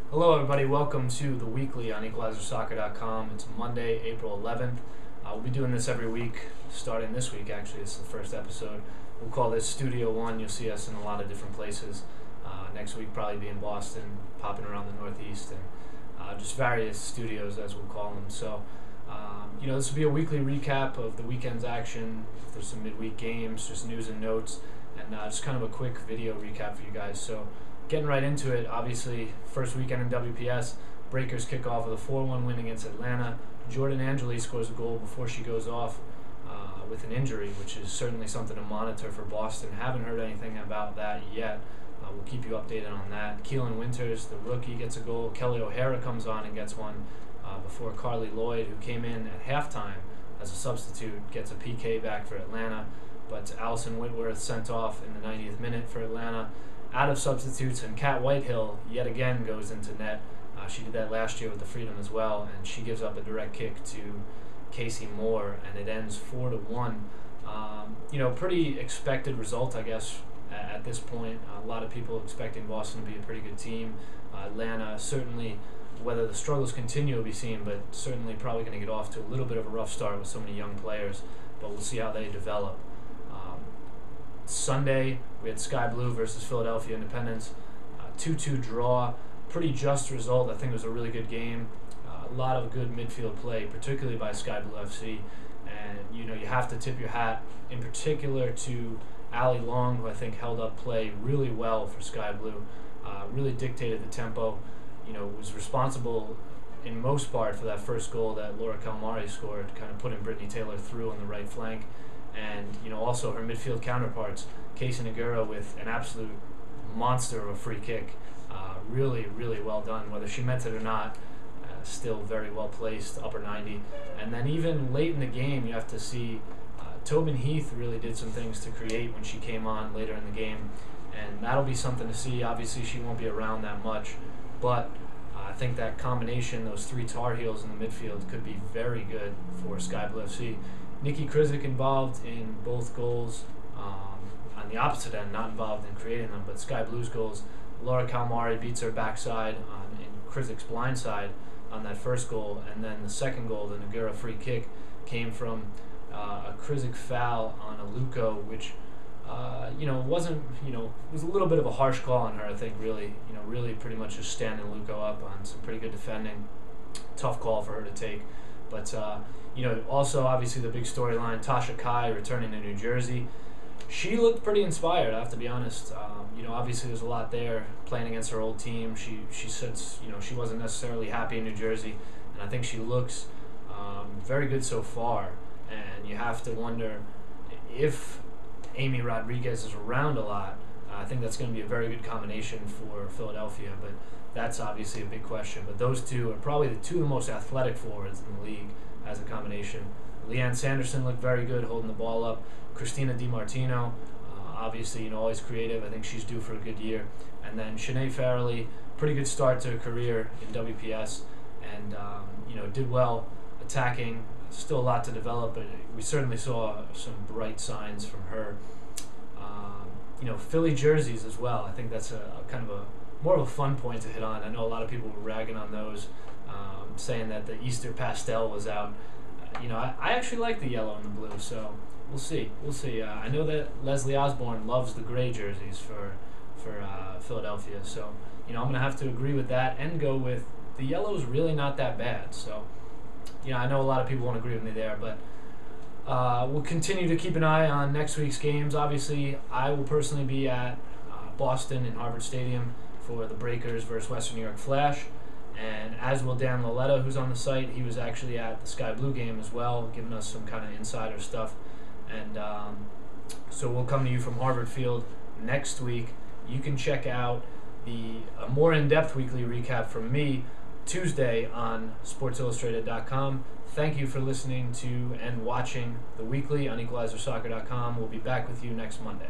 Hello, everybody. Welcome to the weekly on EqualizerSoccer.com. It's Monday, April 11th. We'll be doing this every week, starting this week, actually. It's the first episode. We'll call this Studio One. You'll see us in a lot of different places. Next week, probably be in Boston, popping around the Northeast, and just various studios, as we'll call them. So, this will be a weekly recap of the weekend's action. If there's some midweek games, just news and notes, and just kind of a quick video recap for you guys. So, getting right into it, obviously, first weekend in WPS, Breakers kick off with a 4-1 win against Atlanta. Jordan Angeli scores a goal before she goes off with an injury, which is certainly something to monitor for Boston. Haven't heard anything about that yet. We'll keep you updated on that. Keelan Winters, the rookie, gets a goal. Kelly O'Hara comes on and gets one before Carly Lloyd, who came in at halftime as a substitute, gets a PK back for Atlanta. But Allison Whitworth sent off in the 90th minute for Atlanta. Out of substitutes, and Kat Whitehill yet again goes into net. She did that last year with the Freedom as well, and she gives up a direct kick to Casey Moore, and it ends 4-1. Pretty expected result, I guess, at this point. A lot of people expecting Boston to be a pretty good team. Atlanta, certainly, whether the struggles continue will be seen, but certainly probably going to get off to a little bit of a rough start with so many young players, but we'll see how they develop. Sunday, we had Sky Blue versus Philadelphia Independence, 2-2 draw, pretty just result. I think it was a really good game. A lot of good midfield play, particularly by Sky Blue FC, and you have to tip your hat in particular to Ali Long, who I think held up play really well for Sky Blue, really dictated the tempo, was responsible in most part for that first goal that Laura Calmari scored, kind of putting Brittany Taylor through on the right flank. And also her midfield counterparts, Casey Nagura with an absolute monster of a free kick. Really, really well done, whether she meant it or not. Still very well placed, upper 90. And then even late in the game, you have to see Tobin Heath really did some things to create when she came on later in the game. And that'll be something to see. Obviously, she won't be around that much. But I think that combination, those three Tar Heels in the midfield, could be very good for Sky Blue FC. Nikki Krizik involved in both goals on the opposite end, not involved in creating them, but Sky Blue's goals. Laura Calmari beats her backside in Krizik's blind side on that first goal, and then the second goal, the Nagura free kick, came from a Krizik foul on Aluko, which was a little bit of a harsh call on her. I think really pretty much just standing Aluko up on some pretty good defending. Tough call for her to take. But, also obviously the big storyline, Tasha Kai returning to New Jersey. She looked pretty inspired, I have to be honest. Obviously there's a lot there playing against her old team. She said, she wasn't necessarily happy in New Jersey, and I think she looks very good so far. And you have to wonder if Amy Rodriguez is around a lot. I think that's going to be a very good combination for Philadelphia, but that's obviously a big question. But those two are probably the two of the most athletic forwards in the league as a combination. Leanne Sanderson looked very good holding the ball up. Christina DiMartino, obviously, always creative. I think she's due for a good year. And then Shanae Farrelly, pretty good start to her career in WPS, and did well attacking. Still a lot to develop, but we certainly saw some bright signs from her. Philly jerseys as well. I think that's a kind of a more of a fun point to hit on. I know a lot of people were ragging on those, saying that the Easter pastel was out. I actually like the yellow and the blue, so we'll see. I know that Leslie Osborne loves the gray jerseys for Philadelphia, so I'm going to have to agree with that and go with the yellow's really not that bad. So I know a lot of people won't agree with me there, but we'll continue to keep an eye on next week's games. Obviously, I will personally be at Boston in Harvard Stadium for the Breakers versus Western New York Flash, and as will Dan Loletta, who's on the site. He was actually at the Sky Blue game as well, giving us some kind of insider stuff. And so we'll come to you from Harvard Field next week. You can check out a more in-depth weekly recap from me Tuesday on SportsIllustrated.com. Thank you for listening to and watching the weekly on EqualizerSoccer.com. We'll be back with you next Monday.